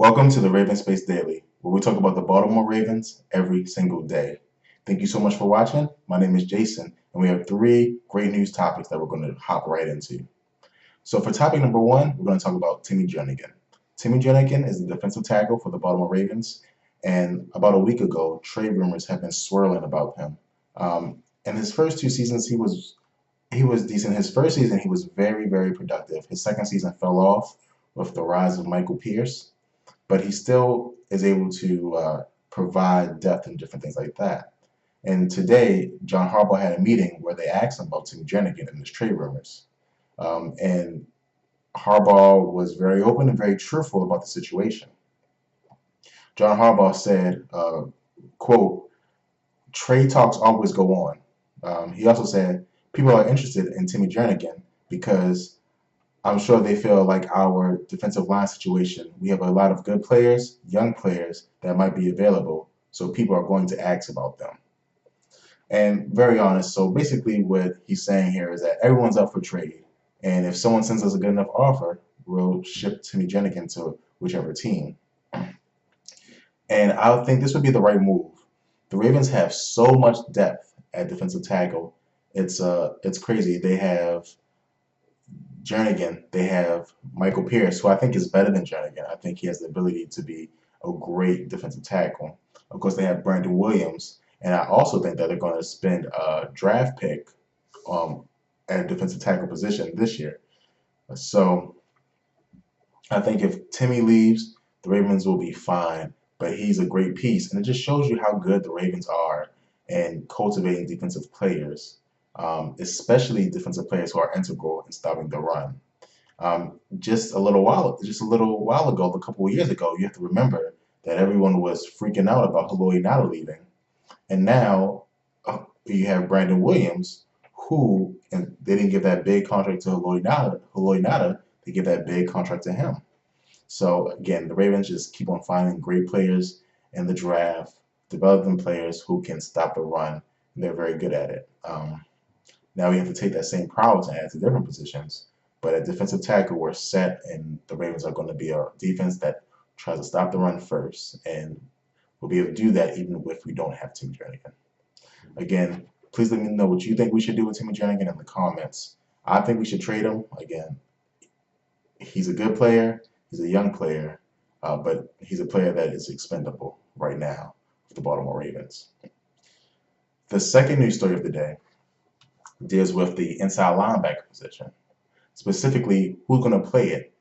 Welcome to the Raven Space Daily, where we talk about the Baltimore Ravens every single day. Thank you so much for watching. My name is Jason, and we have three great news topics that we're going to hop right into. So for topic number one, we're going to talk about Timmy Jernigan. Timmy Jernigan is the defensive tackle for the Baltimore Ravens, and about a week ago, trade rumors have been swirling about him. In his first two seasons, he was decent. His first season, he was very productive. His second season fell off with the rise of Michael Pierce, but he still is able to provide depth and different things like that. And today, John Harbaugh had a meeting where they asked him about Tim Jernigan and his trade rumors. And Harbaugh was very open and very truthful about the situation. John Harbaugh said, quote, trade talks always go on. He also said, people are interested in Timmy Jernigan because I'm sure they feel like our defensive line situation, we have a lot of good players, young players that might be available, so people are going to ask about them. And very honest, so basically what he's saying here is that everyone's up for trade, and if someone sends us a good enough offer, we'll ship Timmy Jernigan to whichever team. And I think this would be the right move. The Ravens have so much depth at defensive tackle. It's crazy. They have Jernigan, they have Michael Pierce, who I think is better than Jernigan. I think he has the ability to be a great defensive tackle. Of course, they have Brandon Williams, and I also think that they're going to spend a draft pick at a defensive tackle position this year. So I think if Timmy leaves, the Ravens will be fine, but he's a great piece, and it just shows you how good the Ravens are in cultivating defensive players, especially defensive players who are integral in stopping the run. Just a little while ago, a couple of years ago, you have to remember that everyone was freaking out about Haloi Nada leaving, and now you have Brandon Williams, who and they didn't give that big contract to Haloi Nada. Haloi Nada, they give that big contract to him. So again, the Ravens just keep on finding great players in the draft, developing players who can stop the run, and they're very good at it. Now we have to take that same prowess and add to different positions. But at defensive tackle, we're set, and the Ravens are going to be a defense that tries to stop the run first, and we'll be able to do that even if we don't have Timmy Jernigan. Again, please let me know what you think we should do with Timmy Jernigan in the comments. I think we should trade him. Again, he's a good player. He's a young player, but he's a player that is expendable right now with the Baltimore Ravens. The second news story of the day deals with the inside linebacker position. Specifically, who's going to play it.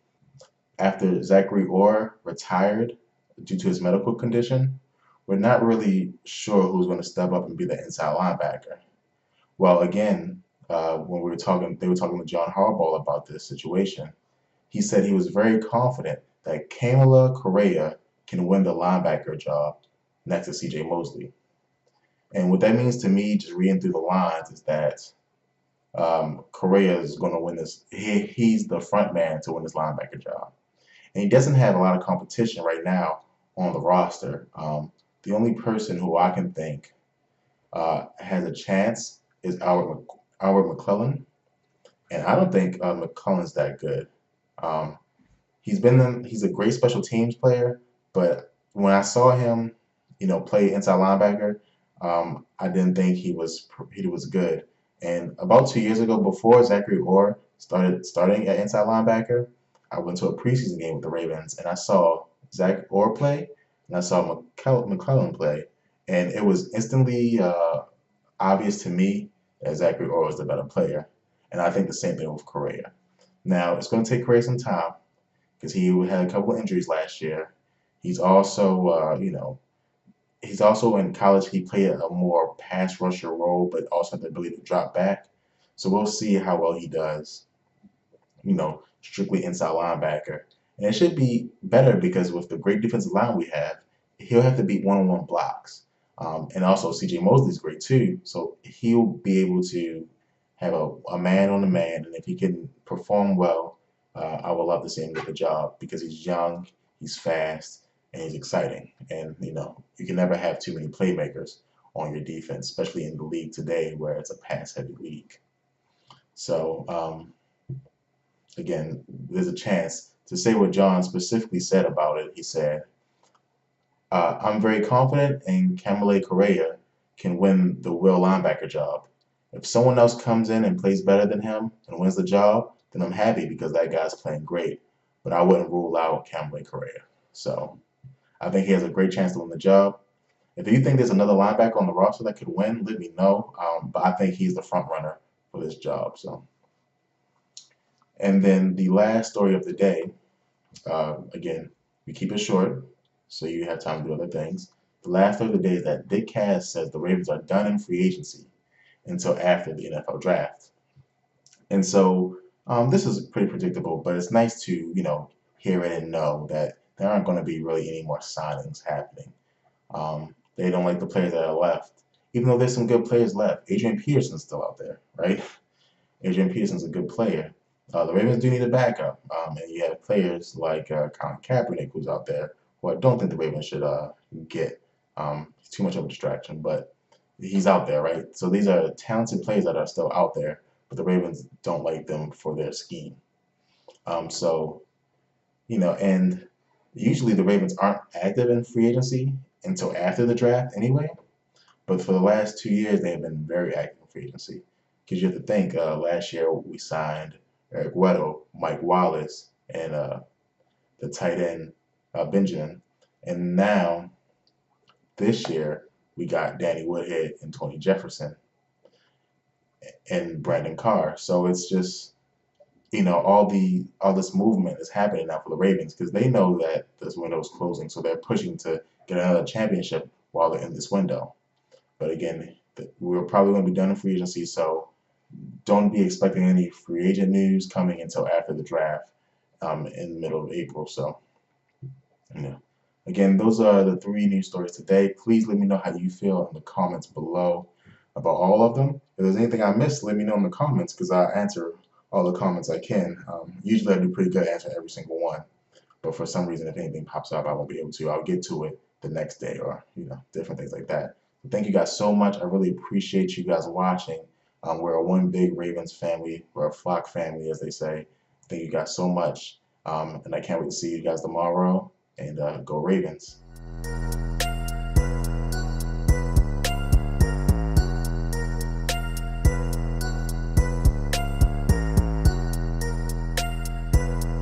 After Zachary Orr retired due to his medical condition, we're not really sure who's going to step up and be the inside linebacker. Well, again, when they were talking to John Harbaugh about this situation. He said he was very confident that Kamalei Correa can win the linebacker job next to C.J. Mosley. And what that means to me, just reading through the lines, is that Correa is going to win this. He's the front man to win this linebacker job. And he doesn't have a lot of competition right now on the roster. The only person who I can think has a chance is Albert McClellan. And I don't think McClellan's that good. He's a great special teams player, but when I saw him, play inside linebacker, I didn't think he was good. And about 2 years ago, before Zachary Orr starting at inside linebacker, I went to a preseason game with the Ravens, and I saw Zach Orr play, and I saw McClellan play, and it was instantly obvious to me that Zachary Orr was the better player. And I think the same thing with Correa. Now, it's going to take Correa some time because he had a couple of injuries last year. He's also, he's also in college. He played a more pass rusher role, but also had the ability to drop back. So we'll see how well he does, strictly inside linebacker. And it should be better because with the great defensive line we have, he'll have to beat one-on-one blocks. And also C.J. Mosley's great too, so he'll be able to have a man on a man, and if he can perform well, I would love to see him get the job because he's young, he's fast, and he's exciting. And you can never have too many playmakers on your defense, especially in the league today where it's a pass-heavy league. So again, there's a chance to say what John specifically said about it, he said, I'm very confident in Kamalei Correa can win the will linebacker job. If someone else comes in and plays better than him and wins the job, then I'm happy because that guy's playing great. But I wouldn't rule out Kamalei Correa. So I think he has a great chance to win the job. If you think there's another linebacker on the roster that could win, let me know. But I think he's the front runner for this job. So, and then the last story of the day. Again, we keep it short so you have time to do other things. The last story of the day is that Dick Cass says the Ravens are done in free agency until after the NFL draft. And so this is pretty predictable, but it's nice to, hear it and know that there aren't going to be really any more signings happening. They don't like the players that are left, even though there's some good players left. Adrian Peterson's still out there, right? Adrian Peterson's a good player. The Ravens do need a backup, and you have players like Colin Kaepernick, who's out there, who I don't think the Ravens should get. He's too much of a distraction, but he's out there, right? So these are talented players that are still out there, but the Ravens don't like them for their scheme. So, and usually the Ravens aren't active in free agency until after the draft anyway. But for the last 2 years, they have been very active in free agency. Because you have to think, last year we signed Eric Weddle, Mike Wallace, and the tight end Benjamin. And now, this year, we got Danny Woodhead and Tony Jefferson and Brandon Carr. So it's just, all this movement is happening now for the Ravens because they know that this window is closing. So they're pushing to get another championship while they're in this window. But again, we're probably going to be done in free agency, so don't be expecting any free agent news coming until after the draft in the middle of April. So, again, those are the 3 news stories today. Please let me know how you feel in the comments below about all of them. If there's anything I missed, let me know in the comments because I answer all the comments I can. Usually I do pretty good answering every single one, but for some reason, if anything pops up, I won't be able to. I'll get to it the next day or, different things like that. Thank you guys so much. I really appreciate you guys watching. We're a one big Ravens family. We're a flock family, as they say. Thank you guys so much. And I can't wait to see you guys tomorrow. And go Ravens.